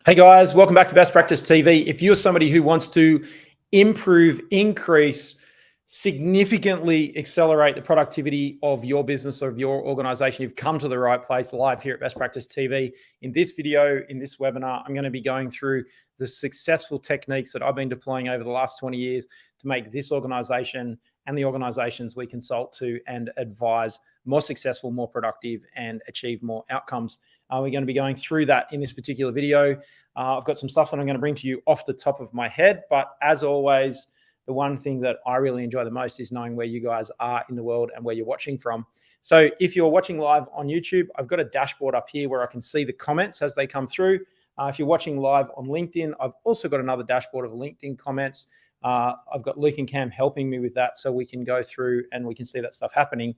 Hey guys, welcome back to Best Practice TV. If you're somebody who wants to improve, increase, significantly accelerate the productivity of your business or of your organization, you've come to the right place live here at Best Practice TV. In this video, in this webinar, I'm going to be going through the successful techniques that I've been deploying over the last 20 years to make this organization and the organizations we consult to and advise more successful, more productive, and achieve more outcomes. We're going to be going through that in this particular video. I've got some stuff that I'm going to bring to you off the top of my head, but as always, the one thing that I really enjoy the most is knowing where you guys are in the world and where you're watching from. So if you're watching live on YouTube, I've got a dashboard up here where I can see the comments as they come through. If you're watching live on LinkedIn, I've also got another dashboard of LinkedIn comments. I've got Luke and Cam helping me with that so we can go through and we can see that stuff happening.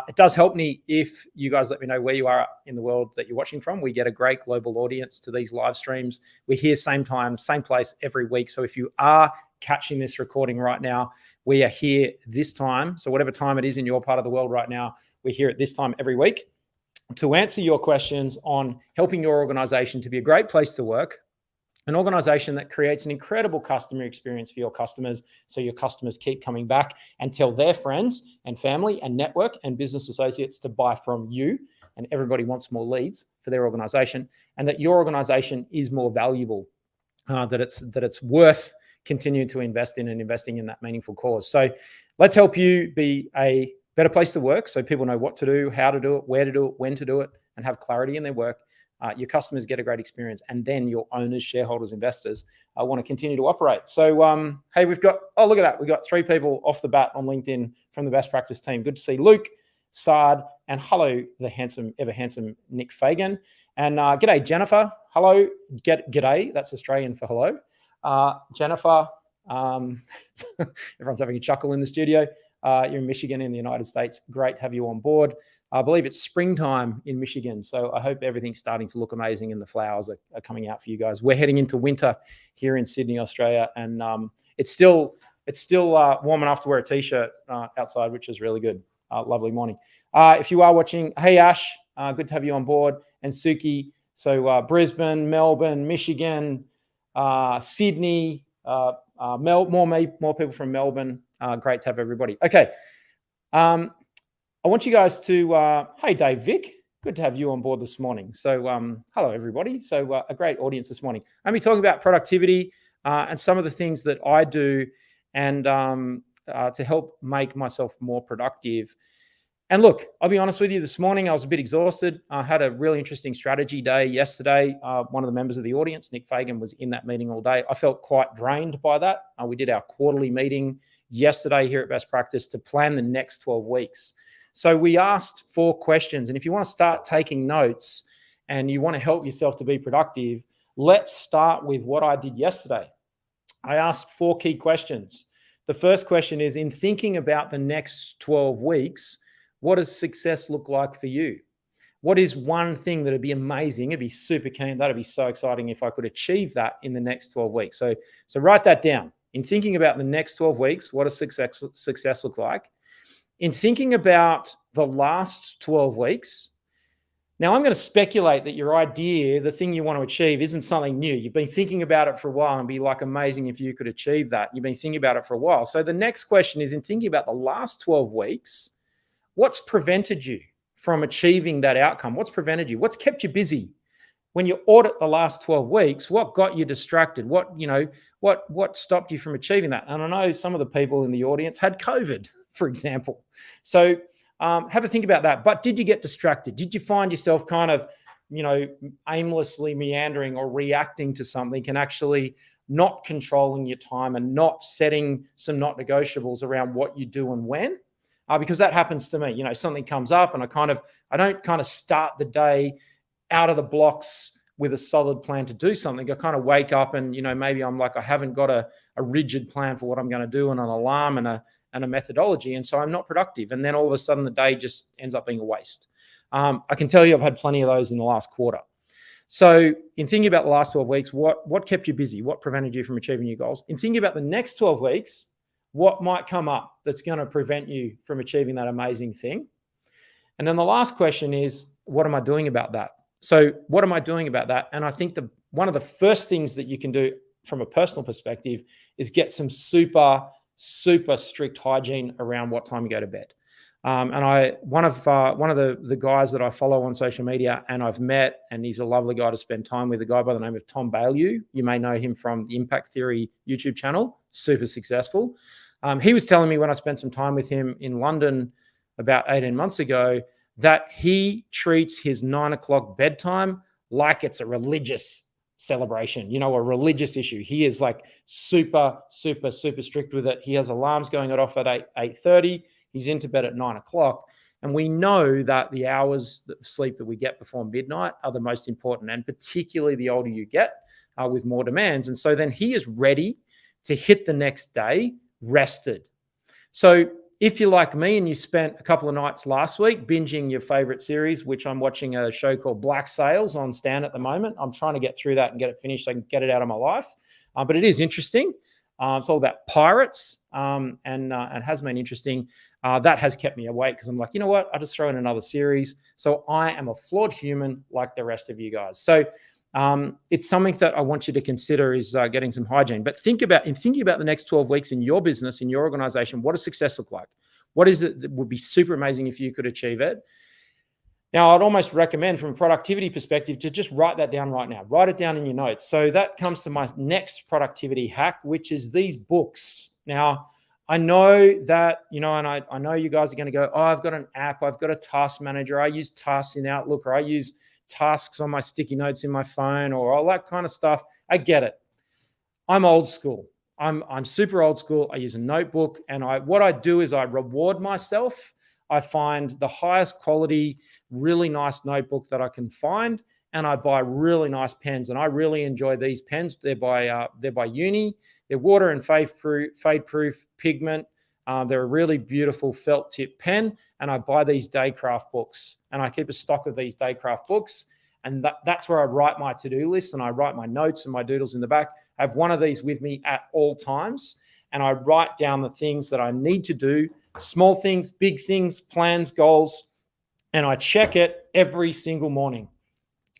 It does help me if you guys let me know where you are in the world that you're watching from. We get a great global audience to these live streams. We're here same time, same place every week. So if you are catching this recording right now, we are here this time. So whatever time it is in your part of the world right now, we're here at this time every week to answer your questions on helping your organization to be a great place to work, an organization that creates an incredible customer experience for your customers so your customers keep coming back and tell their friends and family and network and business associates to buy from you, and everybody wants more leads for their organization, and that your organization is more valuable, that it's worth continuing to invest in and investing in that meaningful cause. So let's help you be a better place to work so people know what to do, how to do it, where to do it, when to do it, and have clarity in their work. Your customers get a great experience, and then your owners, shareholders, investors want to continue to operate. So, hey, we've got, oh, look at that. We've got 3 people off the bat on LinkedIn from the Best Practice team. Good to see Luke, Sard, and hello, the handsome, ever handsome Nick Fagan. And g'day, Jennifer. Hello, g'day. That's Australian for hello. Jennifer, everyone's having a chuckle in the studio. You're in Michigan in the United States. Great to have you on board. I believe it's springtime in Michigan, so I hope everything's starting to look amazing and the flowers are coming out for you guys. We're heading into winter here in Sydney, Australia, and it's still warm enough to wear a t-shirt outside, which is really good. Lovely morning. If you are watching, hey Ash, good to have you on board, and Suki. So Brisbane, Melbourne, Michigan, Sydney, more people from Melbourne. Great to have everybody. Okay. I want you guys to, hey, Dave Vic, good to have you on board this morning. So hello, everybody. So a great audience this morning. I'm going to be talking about productivity and some of the things that I do and to help make myself more productive. And look, I'll be honest with you, this morning I was a bit exhausted. I had a really interesting strategy day yesterday. One of the members of the audience, Nick Fagan, was in that meeting all day. I felt quite drained by that. We did our quarterly meeting yesterday here at Best Practice to plan the next 12 weeks. So we asked 4 questions, and if you want to start taking notes and you want to help yourself to be productive, let's start with what I did yesterday. I asked 4 key questions. The first question is, in thinking about the next 12 weeks, what does success look like for you? What is one thing that would be amazing? It'd be super keen. That'd be so exciting if I could achieve that in the next 12 weeks. So write that down. In thinking about the next 12 weeks, what does success look like? In thinking about the last 12 weeks, now I'm going to speculate that your idea, the thing you want to achieve, isn't something new. You've been thinking about it for a while and be like amazing if you could achieve that. You've been thinking about it for a while. So the next question is, in thinking about the last 12 weeks, what's prevented you from achieving that outcome? What's prevented you? What's kept you busy? When you audit the last 12 weeks, what got you distracted? What stopped you from achieving that? And I know some of the people in the audience had COVID, for example. So have a think about that. But did you get distracted? Did you find yourself kind of, aimlessly meandering or reacting to something and actually not controlling your time and not setting some not negotiables around what you do and when? Because that happens to me. Something comes up and I don't kind of start the day out of the blocks with a solid plan to do something. I kind of wake up and, maybe I'm like, I haven't got a rigid plan for what I'm going to do and an alarm and a methodology. And so I'm not productive. And then all of a sudden the day just ends up being a waste. I can tell you I've had plenty of those in the last quarter. So in thinking about the last 12 weeks, what kept you busy? What prevented you from achieving your goals? In thinking about the next 12 weeks, what might come up that's going to prevent you from achieving that amazing thing? And then the last question is, what am I doing about that? So what am I doing about that? And I think one of the first things that you can do from a personal perspective is get some super strict hygiene around what time you go to bed. And one of the guys that I follow on social media and I've met, and he's a lovely guy to spend time with, a guy by the name of Tom Bailey. You may know him from the Impact Theory YouTube channel, super successful. He was telling me when I spent some time with him in London about 18 months ago that he treats his 9 o'clock bedtime like it's a religious celebration, a religious issue. He is like super strict with it. He has alarms going off at 8:30. He's into bed at 9 o'clock. And we know that the hours of sleep that we get before midnight are the most important, and particularly the older you get with more demands. And so then he is ready to hit the next day rested. So if you're like me and you spent a couple of nights last week binging your favorite series, which I'm watching a show called Black Sails on Stan at the moment. I'm trying to get through that and get it finished so I can get it out of my life. But it is interesting. It's all about pirates and has been interesting. That has kept me awake because I'm like, you know what? I'll just throw in another series. So I am a flawed human like the rest of you guys. So it's something that I want you to consider is getting some hygiene. But thinking about the next 12 weeks in your business, in your organization, what does success look like? What is it that would be super amazing if you could achieve it? Now, I'd almost recommend from a productivity perspective to just write that down right now. Write it down in your notes. So that comes to my next productivity hack, which is these books. Now, I know that, and I know you guys are going to go, oh, I've got an app. I've got a task manager. I use tasks in Outlook, or I use tasks on my sticky notes in my phone, or all that kind of stuff. I get it. I'm old school. I'm super old school. I use a notebook, and what I do is I reward myself. I find the highest quality, really nice notebook that I can find, and I buy really nice pens. And I really enjoy these pens. They're by Uni. They're water and fade-proof pigment. They're a really beautiful felt tip pen, and I buy these Daycraft books, and I keep a stock of these Daycraft books, and that's where I write my to-do list, and I write my notes and my doodles in the back. I have one of these with me at all times, and I write down the things that I need to do, small things, big things, plans, goals, and I check it every single morning.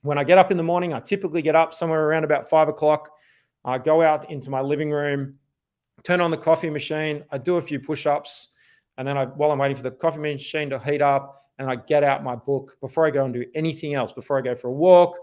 When I get up in the morning, I typically get up somewhere around about 5 o'clock. I go out into my living room, turn on the coffee machine. I do a few push-ups, and then while I'm waiting for the coffee machine to heat up, and I get out my book before I go and do anything else, before I go for a walk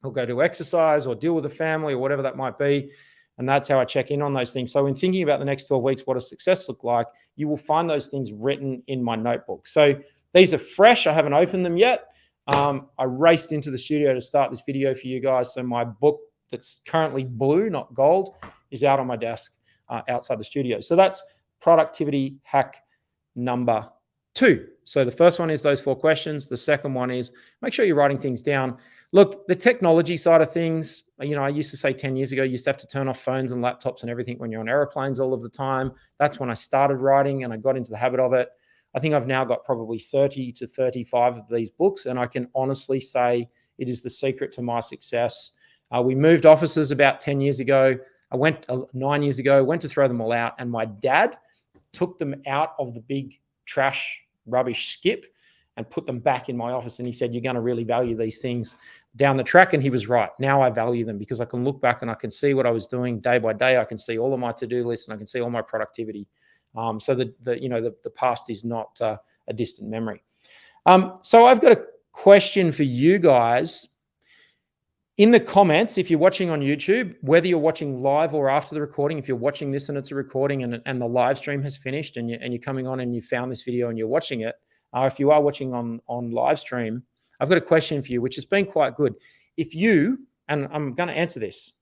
or go to exercise or deal with the family or whatever that might be. And that's how I check in on those things. So in thinking about the next 12 weeks, what does success look like? You will find those things written in my notebook. So these are fresh. I haven't opened them yet. I raced into the studio to start this video for you guys. So my book that's currently blue, not gold, is out on my desk outside the studio. So that's productivity hack number 2. So the first one is those 4 questions. The second one is make sure you're writing things down. Look, the technology side of things, I used to say 10 years ago, you used to have to turn off phones and laptops and everything when you're on airplanes all of the time. That's when I started writing and I got into the habit of it. I think I've now got probably 30 to 35 of these books, and I can honestly say it is the secret to my success. We moved offices about 10 years ago. I went 9 years ago, went to throw them all out, and my dad took them out of the big trash rubbish skip and put them back in my office. And he said, you're going to really value these things down the track. And he was right. Now I value them because I can look back and I can see what I was doing day by day. I can see all of my to-do lists and I can see all my productivity. So the past is not a distant memory. So I've got a question for you guys. In the comments, if you're watching on YouTube, whether you're watching live or after the recording, if you're watching this and it's a recording and the live stream has finished and you're coming on and you found this video and you're watching it, if you are watching on live stream, I've got a question for you, which has been quite good. If you, and I'm going to answer this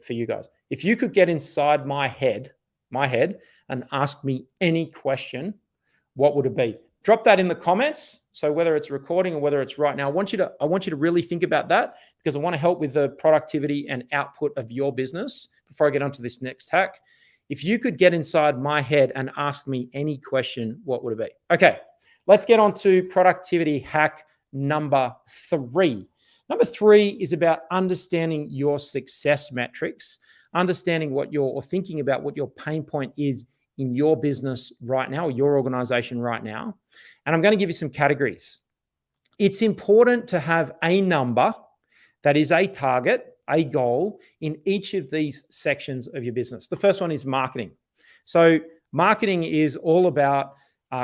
for you guys. If you could get inside my head and ask me any question, what would it be? Drop that in the comments. So whether it's recording or whether it's right now, I want you to really think about that because I want to help with the productivity and output of your business before I get onto this next hack. If you could get inside my head and ask me any question, what would it be? Okay, let's get on to productivity hack number 3. Number 3 is about understanding your success metrics, understanding thinking about what your pain point is in your business right now, or your organization right now. And I'm going to give you some categories. It's important to have a number that is a target, a goal in each of these sections of your business. The first one is marketing. So marketing is all about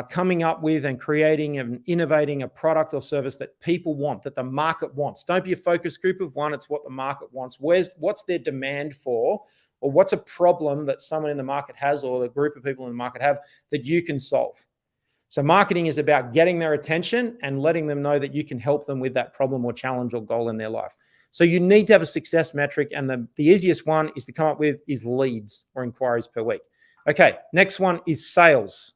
coming up with and creating and innovating a product or service that people want, that the market wants. Don't be a focus group of one. It's what the market wants. What's their demand for, or what's a problem that someone in the market has or the group of people in the market have that you can solve. So marketing is about getting their attention and letting them know that you can help them with that problem or challenge or goal in their life. So you need to have a success metric, and the easiest one is to come up with is leads or inquiries per week. Okay, next one is sales.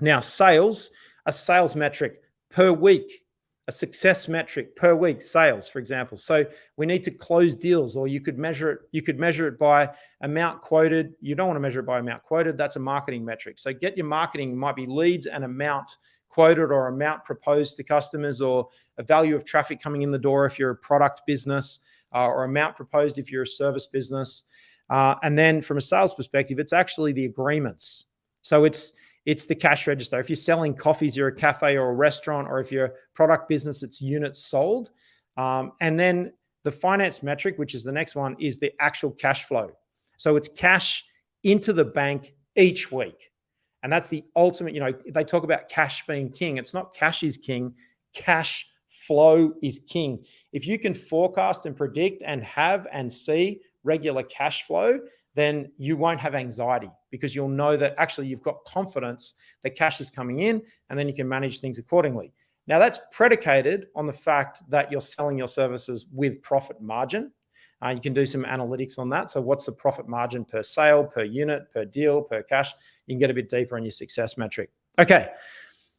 Now, sales, a sales metric per week, a success metric per week, sales, for example. So we need to close deals, or you could measure it. You could measure it by amount quoted. You don't want to measure it by amount quoted. That's a marketing metric. So get your marketing, it might be leads and amount quoted or amount proposed to customers, or a value of traffic coming in the door if you're a product business, or amount proposed if you're a service business. And then from a sales perspective, it's actually the agreements. So it's the cash register. If you're selling coffees, you're a cafe or a restaurant, or if you're a product business, it's units sold. And then the finance metric, which is the next one, is the actual cash flow. So it's cash into the bank each week. And that's the ultimate, they talk about cash being king. It's not cash is king, cash flow is king. If you can forecast and predict and have and see regular cash flow, then you won't have anxiety, because you'll know that actually you've got confidence that cash is coming in, and then you can manage things accordingly. Now, that's predicated on the fact that you're selling your services with profit margin. You can do some analytics on that. So what's the profit margin per sale, per unit, per deal, per cash? You can get a bit deeper on your success metric. Okay.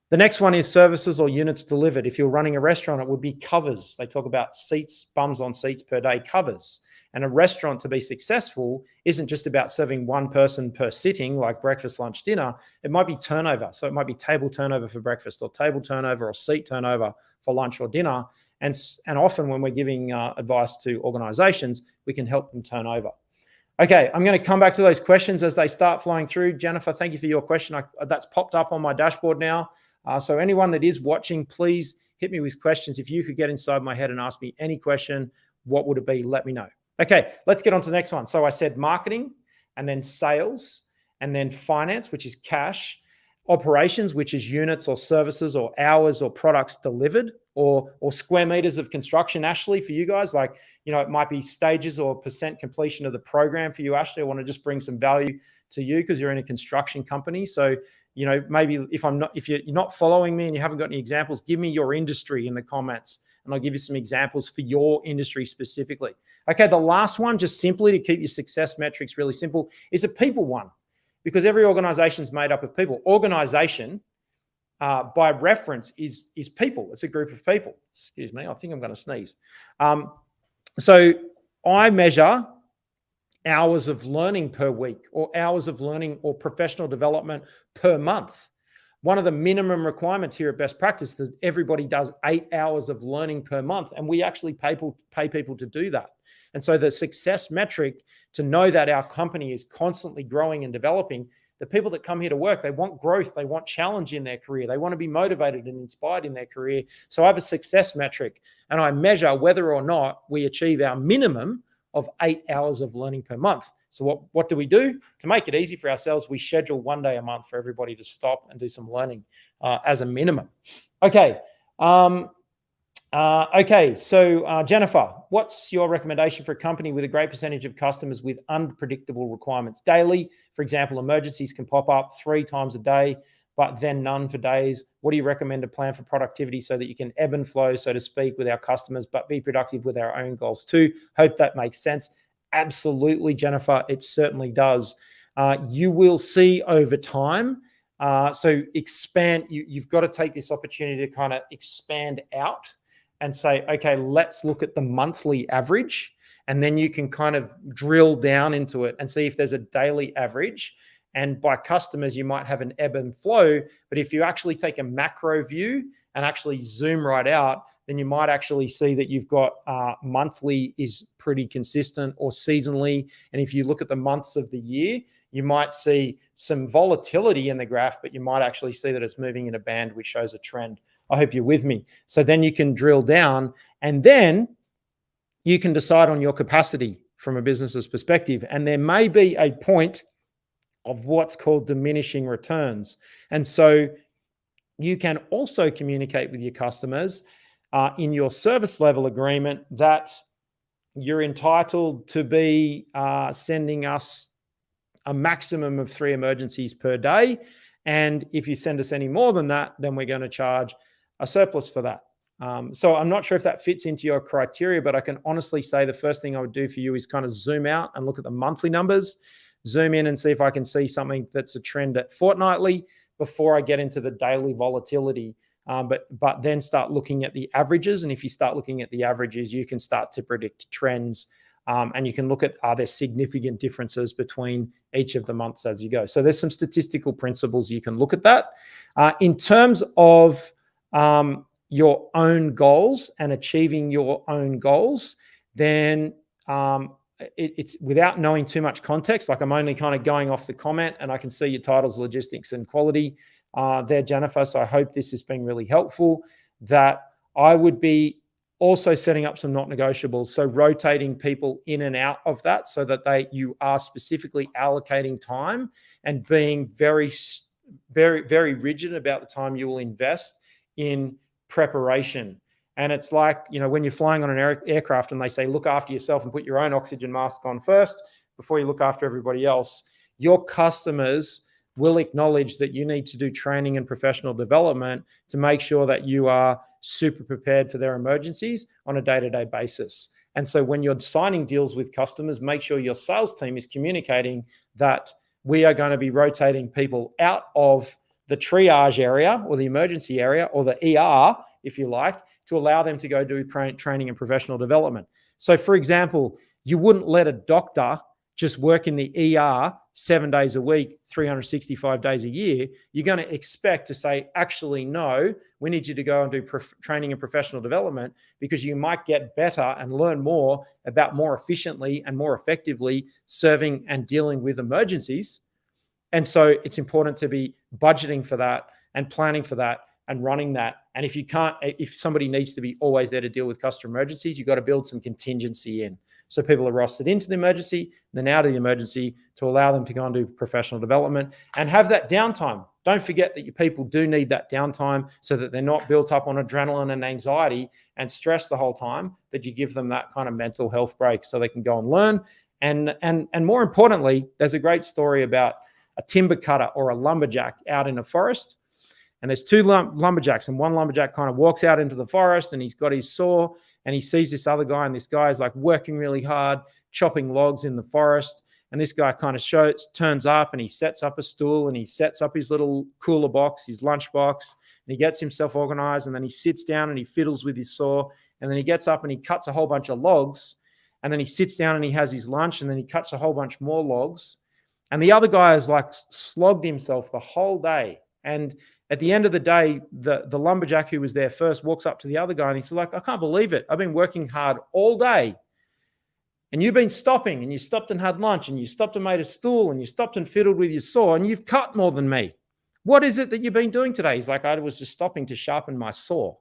The next one is services or units delivered. If you're running a restaurant, it would be covers. They talk about seats, bums on seats per day, covers. And a restaurant, to be successful, isn't just about serving one person per sitting, like breakfast, lunch, dinner. It might be turnover. So it might be table turnover for breakfast, or table turnover, or seat turnover for lunch or dinner. And often when we're giving advice to organizations, we can help them turn over. Okay, I'm going to come back to those questions as they start flowing through. Jennifer, thank you for your question. That's popped up on my dashboard now. So anyone that is watching, please hit me with questions. If you could get inside my head and ask me any question, what would it be? Let me know. Okay, let's get on to the next one. So I said marketing, and then sales, and then finance, which is cash, operations, which is units or services or hours or products delivered, or square meters of construction. Ashley, for you guys, like, it might be stages or percent completion of the program for you, Ashley. I want to just bring some value to you because you're in a construction company. So, maybe if you're not following me and you haven't got any examples, give me your industry in the comments, and I'll give you some examples for your industry specifically. Okay, the last one, just simply to keep your success metrics really simple, is a people one, because every organization is made up of people. Organization, by reference, is people. It's a group of people. Excuse me, I think I'm going to sneeze. So I measure hours of learning per week, or hours of learning or professional development per month. One of the minimum requirements here at Best Practice is that everybody does 8 hours of learning per month, and we actually pay people to do that. And so the success metric, to know that our company is constantly growing and developing, the people that come here to work, they want growth, they want challenge in their career, they want to be motivated and inspired in their career. So I have a success metric, and I measure whether or not we achieve our minimum of 8 hours of learning per month. So what do we do? To make it easy for ourselves, we schedule 1 day a month for everybody to stop and do some learning as a minimum. Okay. So Jennifer, what's your recommendation for a company with a great percentage of customers with unpredictable requirements? Daily, for example, emergencies can pop up 3 times a day, but then none for days. What do you recommend to plan for productivity so that you can ebb and flow, so to speak, with our customers, but be productive with our own goals too? Hope that makes sense. Absolutely, Jennifer, it certainly does. You will see over time. So expand, you've got to take this opportunity to kind of expand out and say, okay, let's look at the monthly average. And then you can kind of drill down into it and see if there's a daily average. And by customers, you might have an ebb and flow. But if you actually take a macro view and actually zoom right out, then you might actually see that you've got monthly is pretty consistent, or seasonally. And if you look at the months of the year, you might see some volatility in the graph, but you might actually see that it's moving in a band, which shows a trend. I hope you're with me. So then you can drill down, and then you can decide on your capacity from a business's perspective. And there may be a point of what's called diminishing returns. And so you can also communicate with your customers in your service level agreement that you're entitled to be sending us a maximum of 3 emergencies per day. And if you send us any more than that, then we're going to charge a surplus for that. So I'm not sure if that fits into your criteria, but I can honestly say the first thing I would do for you is kind of zoom out and look at the monthly numbers, zoom in and see if I can see something that's a trend at fortnightly before I get into the daily volatility. But then start looking at the averages. And if you start looking at the averages, you can start to predict trends. And you can look at, are there significant differences between each of the months as you go? So there's some statistical principles you can look at that. In terms of your own goals and achieving your own goals, then it's without knowing too much context, like I'm only kind of going off the comment, and I can see your titles, logistics and quality there, Jennifer. So I hope this has been really helpful, that I would be also setting up some not negotiables. So rotating people in and out of that so that you are specifically allocating time and being very, very, very rigid about the time you will invest in preparation. And it's like, when you're flying on an aircraft and they say, look after yourself and put your own oxygen mask on first before you look after everybody else. Your customers will acknowledge that you need to do training and professional development to make sure that you are super prepared for their emergencies on a day-to-day basis. And so when you're signing deals with customers, make sure your sales team is communicating that we are going to be rotating people out of the triage area or the emergency area or the ER, if you like, to allow them to go do training and professional development. So for example, you wouldn't let a doctor just work in the ER 7 days a week, 365 days a year. You're going to expect to say, actually, no, we need you to go and do training and professional development, because you might get better and learn more about more efficiently and more effectively serving and dealing with emergencies. And so it's important to be budgeting for that and planning for that and running that. And if somebody needs to be always there to deal with customer emergencies, you've got to build some contingency in. So people are rostered into the emergency, then out of the emergency, to allow them to go and do professional development and have that downtime. Don't forget that your people do need that downtime so that they're not built up on adrenaline and anxiety and stress the whole time, that you give them that kind of mental health break so they can go and learn. And more importantly, there's a great story about a timber cutter or a lumberjack out in a forest. And there's 2 lumberjacks, and one lumberjack kind of walks out into the forest and he's got his saw and he sees this other guy, and this guy is like working really hard, chopping logs in the forest. And this guy kind of turns up and he sets up a stool and he sets up his little cooler box, his lunch box, and he gets himself organized, and then he sits down and he fiddles with his saw, and then he gets up and he cuts a whole bunch of logs, and then he sits down and he has his lunch, and then he cuts a whole bunch more logs. And the other guy has like slogged himself the whole day. And at the end of the day, the lumberjack who was there first walks up to the other guy and he's like, I can't believe it. I've been working hard all day. And you've been stopping, and you stopped and had lunch, and you stopped and made a stool, and you stopped and fiddled with your saw, and you've cut more than me. What is it that you've been doing today? He's like, I was just stopping to sharpen my saw.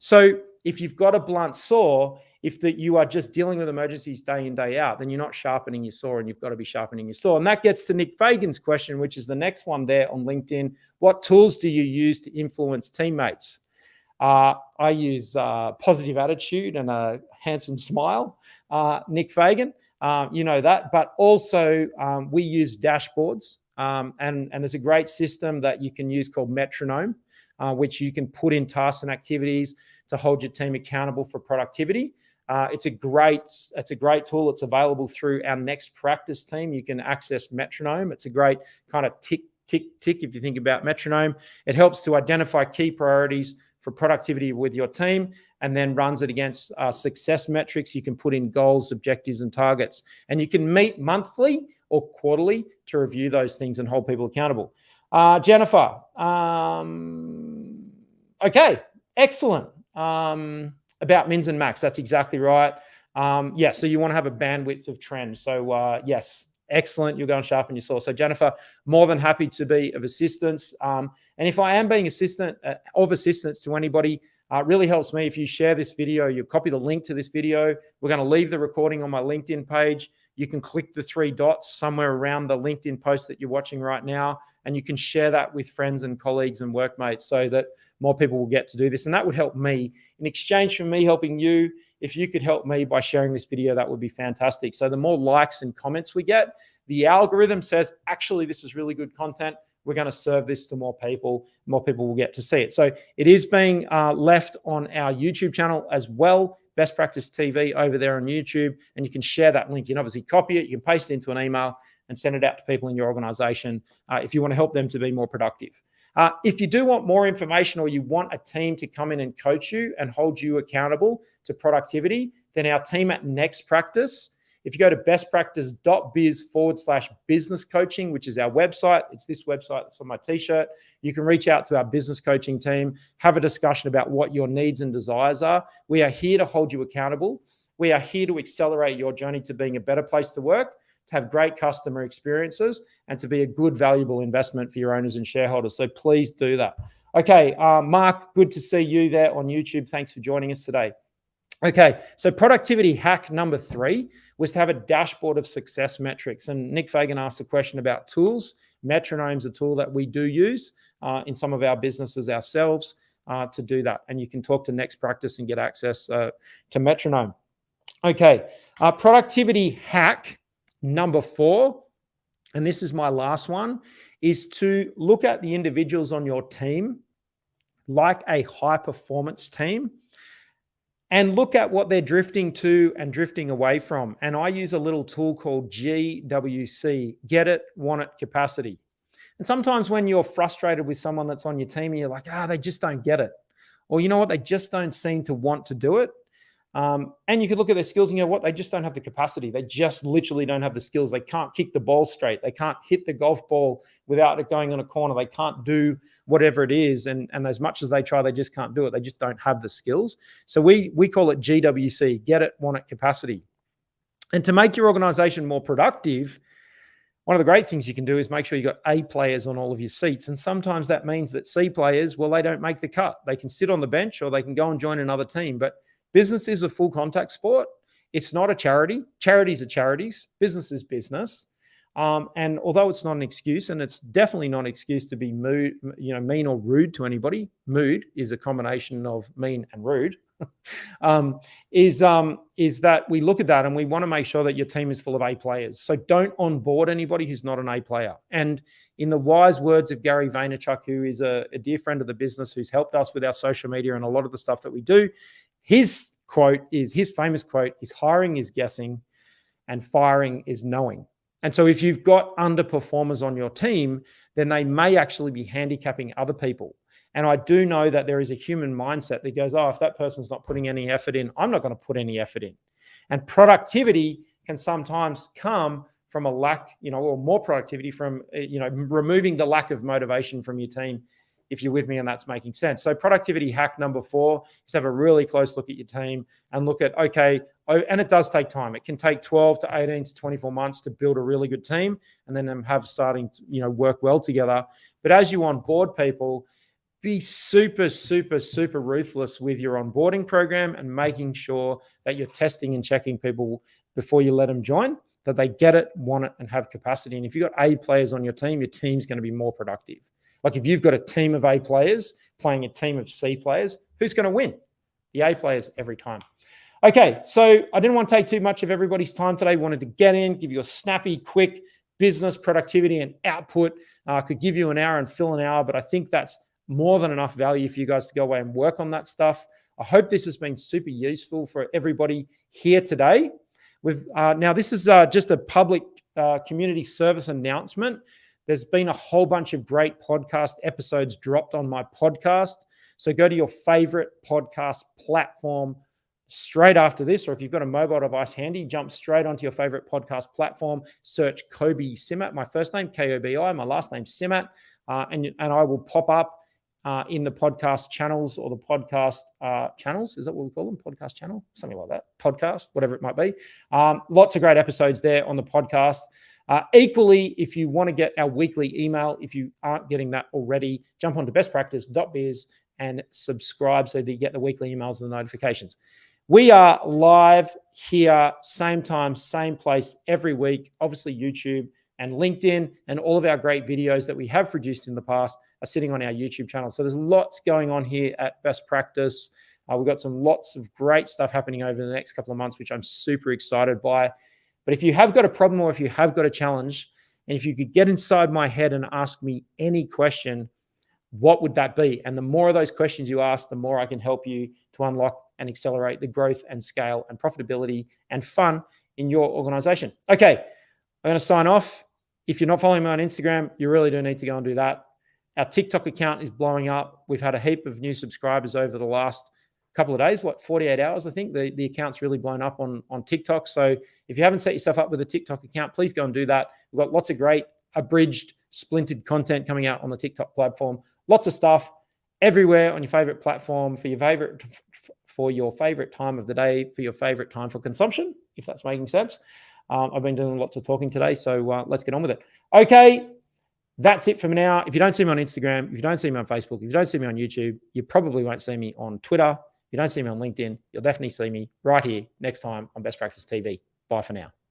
So if you've got a blunt saw, you are just dealing with emergencies day in, day out, then you're not sharpening your saw, and you've got to be sharpening your saw. And that gets to Nick Fagan's question, which is the next one there on LinkedIn. What tools do you use to influence teammates? I use positive attitude and a handsome smile, Nick Fagan, you know that. But also we use dashboards, and there's a great system that you can use called Metronome, which you can put in tasks and activities to hold your team accountable for productivity. It's a great tool. It's available through our Next Practice team. You can access Metronome. It's a great kind of tick. If you think about Metronome, it helps to identify key priorities for productivity with your team, and then runs it against success metrics. You can put in goals, objectives, and targets, and you can meet monthly or quarterly to review those things and hold people accountable. Jennifer, okay, excellent. About mins and max, that's exactly right. So you want to have a bandwidth of trend. So yes, excellent. You'll go and sharpen your saw. So Jennifer, more than happy to be of assistance. And if I am being of assistance to anybody, It really helps me if you share this video, you copy the link to this video. We're going to leave the recording on my LinkedIn page. You can click the 3 dots somewhere around the LinkedIn post that you're watching right now, and you can share that with friends and colleagues and workmates so that more people will get to do this. And that would help me. In exchange for me helping you, if you could help me by sharing this video, that would be fantastic. So the more likes and comments we get, the algorithm says, actually, this is really good content. We're going to serve this to more people. More people will get to see it. So it is being left on our YouTube channel as well, Best Practice TV over there on YouTube. And you can share that link. You can obviously copy it. You can paste it into an email and send it out to people in your organization if you want to help them to be more productive. If you do want more information or you want a team to come in and coach you and hold you accountable to productivity, then our team at Next Practice, if you go to bestpractice.biz/business coaching, which is our website, it's this website that's on my t-shirt, you can reach out to our business coaching team, have a discussion about what your needs and desires are. We are here to hold you accountable. We are here to accelerate your journey to being a better place to work, to have great customer experiences, and to be a good, valuable investment for your owners and shareholders. So please do that. Okay, Mark, good to see you there on YouTube. Thanks for joining us today. Okay, so productivity hack number 3 was to have a dashboard of success metrics. And Nick Fagan asked a question about tools. Metronome's a tool that we do use in some of our businesses ourselves to do that. And you can talk to Next Practice and get access to Metronome. Okay, productivity hack number 4, and this is my last one, is to look at the individuals on your team like a high-performance team and look at what they're drifting to and drifting away from. And I use a little tool called GWC, Get It, Want It, Capacity. And sometimes when you're frustrated with someone that's on your team and you're like, they just don't get it. Or you know what, they just don't seem to want to do it. And you could look at their skills and you know what, they just don't have the capacity. They just literally don't have the skills. They can't kick the ball straight. They can't hit the golf ball without it going on a corner. They can't do whatever it is. And as much as they try, they just can't do it. They just don't have the skills. So we call it GWC, Get It, Want It, Capacity. And to make your organization more productive, one of the great things you can do is make sure you've got A players on all of your seats. And sometimes that means that C players, well, they don't make the cut. They can sit on the bench or they can go and join another team. But business is a full contact sport. It's not a charity. Charities are charities. Business is business. And although it's not an excuse, and it's definitely not an excuse to be mean or rude to anybody, mood is a combination of mean and rude, is that we look at that and we want to make sure that your team is full of A players. So don't onboard anybody who's not an A player. And in the wise words of Gary Vaynerchuk, who is a dear friend of the business, who's helped us with our social media and a lot of the stuff that we do, his famous quote is, hiring is guessing and firing is knowing. And so if you've got underperformers on your team, then they may actually be handicapping other people. And I do know that there is a human mindset that goes, if that person's not putting any effort in, I'm not going to put any effort in. And productivity can sometimes come from a lack, or more productivity from, removing the lack of motivation from your team, if you're with me and that's making sense. So productivity hack number 4 is have a really close look at your team and look at, and it does take time. It can take 12 to 18 to 24 months to build a really good team and then them have starting to, work well together. But as you onboard people, be super, super, super ruthless with your onboarding program and making sure that you're testing and checking people before you let them join, that they get it, want it, and have capacity. And if you've got A players on your team's going to be more productive. Like if you've got a team of A players playing a team of C players, who's going to win? The A players every time. Okay, so I didn't want to take too much of everybody's time today. Wanted to get in, give you a snappy, quick business productivity and output. Could give you an hour and fill an hour, but I think that's more than enough value for you guys to go away and work on that stuff. I hope this has been super useful for everybody here today. Now this is just a public community service announcement. There's been a whole bunch of great podcast episodes dropped on my podcast. So go to your favorite podcast platform straight after this, or if you've got a mobile device handy, jump straight onto your favorite podcast platform, search Kobi Simmat, my first name, Kobi, my last name, Simmat, and I will pop up in the podcast channels or the podcast channels. Is that what we call them? Podcast channel? Something like that. Podcast, whatever it might be. Lots of great episodes there on the podcast. Equally, if you want to get our weekly email, if you aren't getting that already, jump onto bestpractice.biz and subscribe so that you get the weekly emails and the notifications. We are live here, same time, same place every week. Obviously, YouTube and LinkedIn and all of our great videos that we have produced in the past are sitting on our YouTube channel. So there's lots going on here at Best Practice. We've got lots of great stuff happening over the next couple of months, which I'm super excited by. But if you have got a problem or if you have got a challenge, and if you could get inside my head and ask me any question, what would that be? And the more of those questions you ask, the more I can help you to unlock and accelerate the growth and scale and profitability and fun in your organization. Okay, I'm going to sign off. If you're not following me on Instagram, you really do need to go and do that. Our TikTok account is blowing up. We've had a heap of new subscribers over the last couple of days, 48 hours, I think. The account's really blown up on TikTok. So if you haven't set yourself up with a TikTok account, please go and do that. We've got lots of great abridged, splintered content coming out on the TikTok platform. Lots of stuff everywhere on your favorite platform for your favorite time of the day, for your favorite time for consumption, if that's making sense. I've been doing lots of talking today, so let's get on with it. Okay, that's it from now. If you don't see me on Instagram, if you don't see me on Facebook, if you don't see me on YouTube, you probably won't see me on Twitter. If you don't see me on LinkedIn, you'll definitely see me right here next time on Best Practice TV. Bye for now.